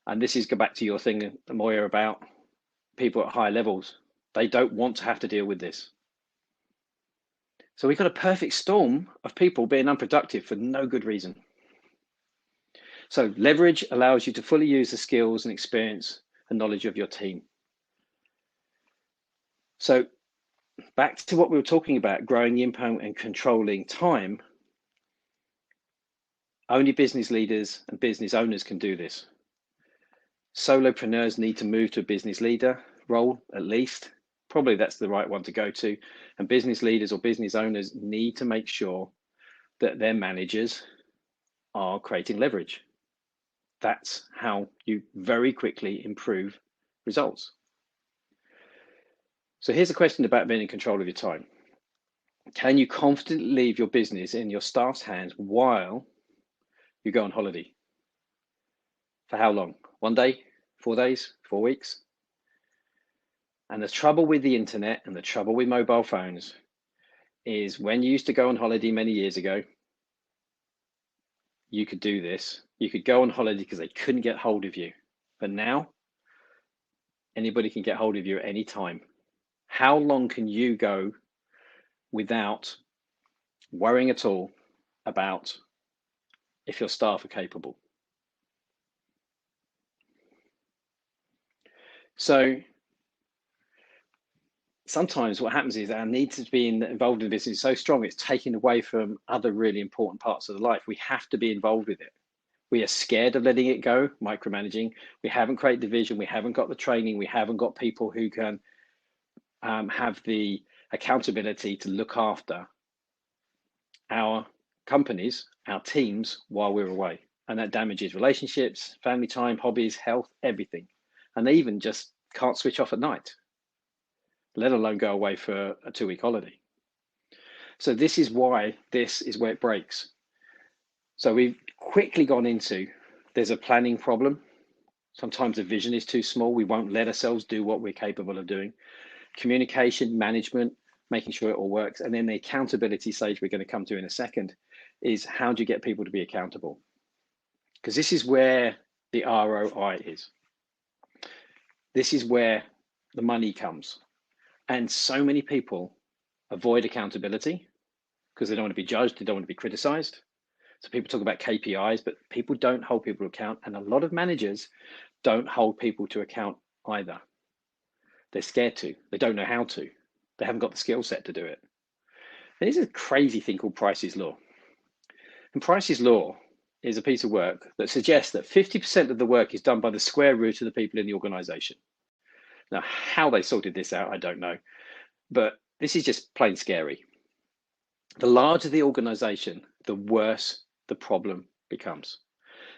And this is, go back to your thing, Moya, about people at higher levels. They don't want to have to deal with this. So we've got a perfect storm of people being unproductive for no good reason. So leverage allows you to fully use the skills and experience and knowledge of your team. So back to what we were talking about, growing impact and controlling time. Only business leaders and business owners can do this. Solopreneurs need to move to a business leader role, at least. Probably that's the right one to go to. And business leaders or business owners need to make sure that their managers are creating leverage. That's how you very quickly improve results. So here's a question about being in control of your time. Can you confidently leave your business in your staff's hands while you go on holiday? For how long? 1 day, 4 days, 4 weeks? And the trouble with the internet and the trouble with mobile phones is when you used to go on holiday many years ago, you could do this. You could go on holiday because they couldn't get hold of you. But now, anybody can get hold of you at any time. How long can you go without worrying at all about if your staff are capable? So sometimes what happens is our need to be involved in business is so strong, it's taken away from other really important parts of the life. We have to be involved with it. We are scared of letting it go, micromanaging. We haven't created the vision. We haven't got the training. We haven't got people who can have the accountability to look after our companies, our teams while we're away. And that damages relationships, family time, hobbies, health, everything. And they even just can't switch off at night, let alone go away for a 2-week holiday. So this is where it breaks. So we've quickly gone into, there's a planning problem. Sometimes the vision is too small. We won't let ourselves do what we're capable of doing. Communication, management, making sure it all works. And then the accountability stage we're going to come to in a second is how do you get people to be accountable? Because this is where the ROI is. This is where the money comes. And so many people avoid accountability because they don't want to be judged, they don't want to be criticized. So people talk about KPIs, but people don't hold people to account. And a lot of managers don't hold people to account either. They're scared to, they don't know how to. They haven't got the skill set to do it. And there's a crazy thing called Price's Law. And Price's Law is a piece of work that suggests that 50% of the work is done by the square root of the people in the organization. Now, how they sorted this out, I don't know. But this is just plain scary. The larger the organization, the worse the problem becomes.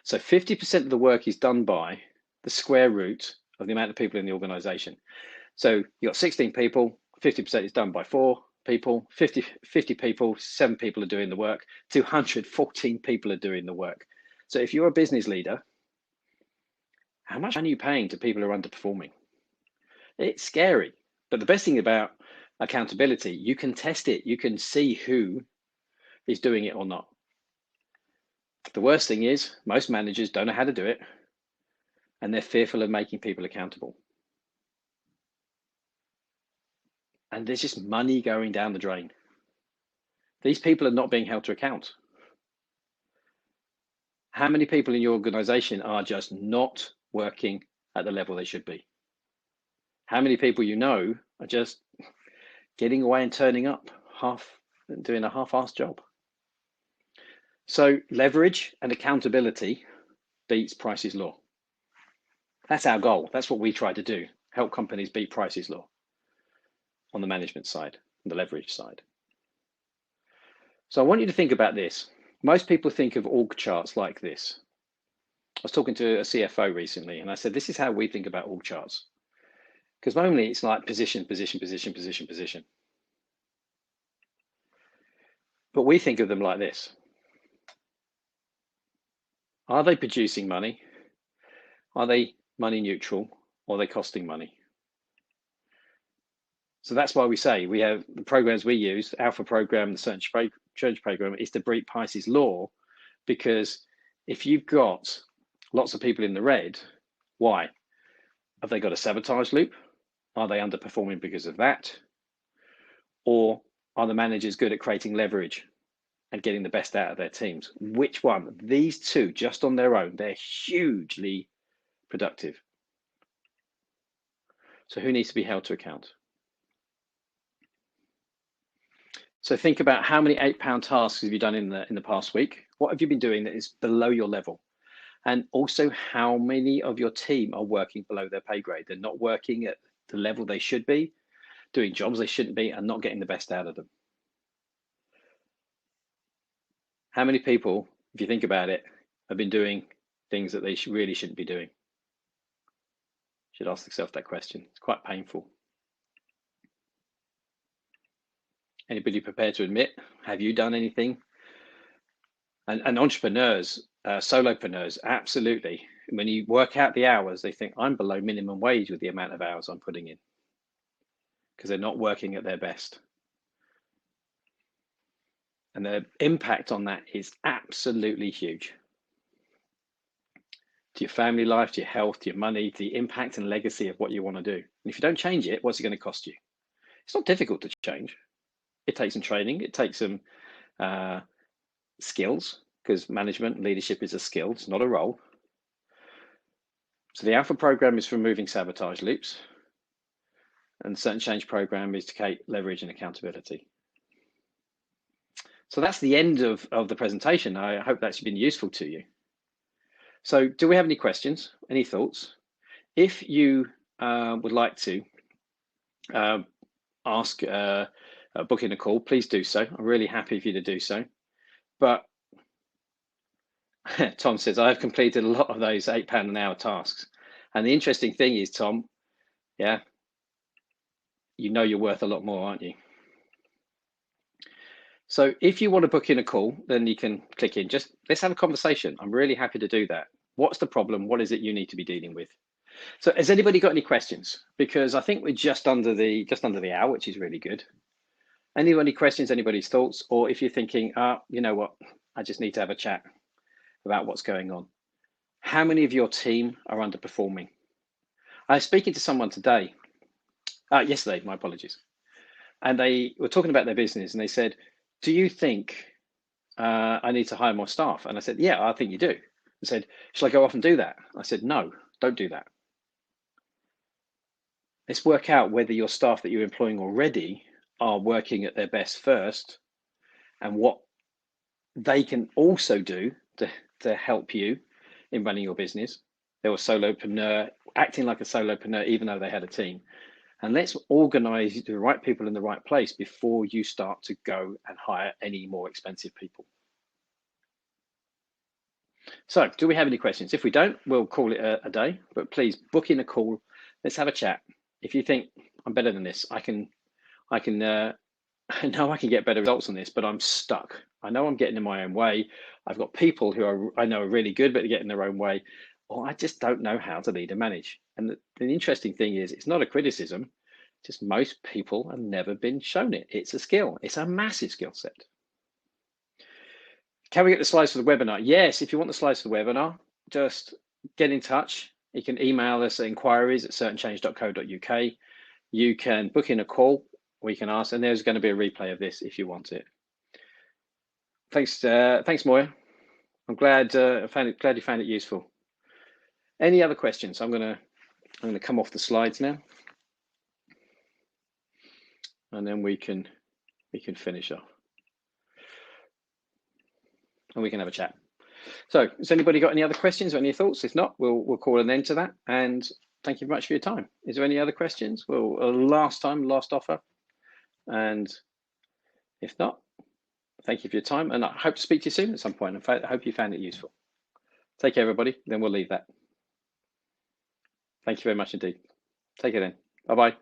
So 50% of the work is done by the square root of the amount of people in the organization. So you've got 16 people, 50% is done by 4 people, 50 people, 7 people are doing the work, 214 people are doing the work. So if you're a business leader, how much are you paying to people who are underperforming? It's scary. But the best thing about accountability, you can test it. You can see who is doing it or not. The worst thing is most managers don't know how to do it and they're fearful of making people accountable. And there's just money going down the drain. These people are not being held to account. How many people in your organization are just not working at the level they should be? How many people you know are just getting away and turning up, doing a half-assed job? So leverage and accountability beats Price's Law. That's our goal. That's what we try to do, help companies beat Price's Law on the management side, on the leverage side. So I want you to think about this. Most people think of org charts like this. I was talking to a CFO recently and I said, this is how we think about org charts. Because normally it's like position, position, position, position, position. But we think of them like this. Are they producing money? Are they money neutral? Or are they costing money? So that's why we say we have the programs we use, Alpha program, the Search program, is to beat Price's Law, because if you've got lots of people in the red, why? Have they got a sabotage loop? Are they underperforming because of that? Or are the managers good at creating leverage and getting the best out of their teams? Which one? These two, just on their own, they're hugely productive. So who needs to be held to account? So think about how many £8 tasks have you done in the past week? What have you been doing that is below your level? And also how many of your team are working below their pay grade? They're not working at the level they should be, doing jobs they shouldn't be, and not getting the best out of them. How many people, if you think about it, have been doing things that they really shouldn't be doing? You should ask yourself that question. It's quite painful. Anybody prepared to admit, have you done anything? And entrepreneurs, solopreneurs, absolutely. When you work out the hours, they think I'm below minimum wage with the amount of hours I'm putting in, because they're not working at their best. And the impact on that is absolutely huge. To your family life, to your health, to your money, to the impact and legacy of what you want to do. And if you don't change it, what's it going to cost you? It's not difficult to change. It takes some training. It takes some skills, because management and leadership is a skill. It's not a role. So the Alpha program is for removing sabotage loops. And the Certain Change program is to create leverage and accountability. So that's the end of the presentation. I hope that's been useful to you. So do we have any questions, any thoughts? If you would like to ask, book in a call, please do so. I'm really happy for you to do so. But Tom says, I've completed a lot of those £8 an hour tasks. And the interesting thing is, Tom, yeah, you know you're worth a lot more, aren't you? So if you want to book in a call, then you can click in. Just let's have a conversation. I'm really happy to do that. What's the problem? What is it you need to be dealing with? So has anybody got any questions? Because I think we're just under the hour, which is really good. Any questions, anybody's thoughts? Or if you're thinking, you know what, I just need to have a chat about what's going on. How many of your team are underperforming? I was speaking to someone today, yesterday, my apologies. And they were talking about their business and they said, do you think I need to hire more staff? And I said, yeah, I think you do. They said, shall I go off and do that? I said, no, don't do that. Let's work out whether your staff that you're employing already are working at their best first, and what they can also do to help you in running your business. They were solopreneur, acting like a solopreneur, even though they had a team. And let's organize the right people in the right place before you start to go and hire any more expensive people. So do we have any questions? If we don't, we'll call it a day, but please book in a call. Let's have a chat. If you think I'm better than this, I know I can get better results on this, but I'm stuck. I know I'm getting in my own way. I've got people who I know are really good, but they get in their own way, or I just don't know how to lead and manage. And the interesting thing is, it's not a criticism, just most people have never been shown it. It's a skill. It's a massive skill set. Can we get the slides for the webinar? Yes, if you want the slides for the webinar, just get in touch. You can email us at inquiries@certainchange.co.uk. You can book in a call, or you can ask, and there's going to be a replay of this if you want it. Thanks, Moya. I'm glad you found it useful. Any other questions? I'm gonna come off the slides now, and then we can finish off, and we can have a chat. So, has anybody got any other questions or any thoughts? If not, we'll call an end to that. And thank you very much for your time. Is there any other questions? Well, last offer. And if not, thank you for your time. And I hope to speak to you soon at some point. In fact, I hope you found it useful. Take care, everybody. Then we'll leave that. Thank you very much indeed. Take care then. Bye-bye.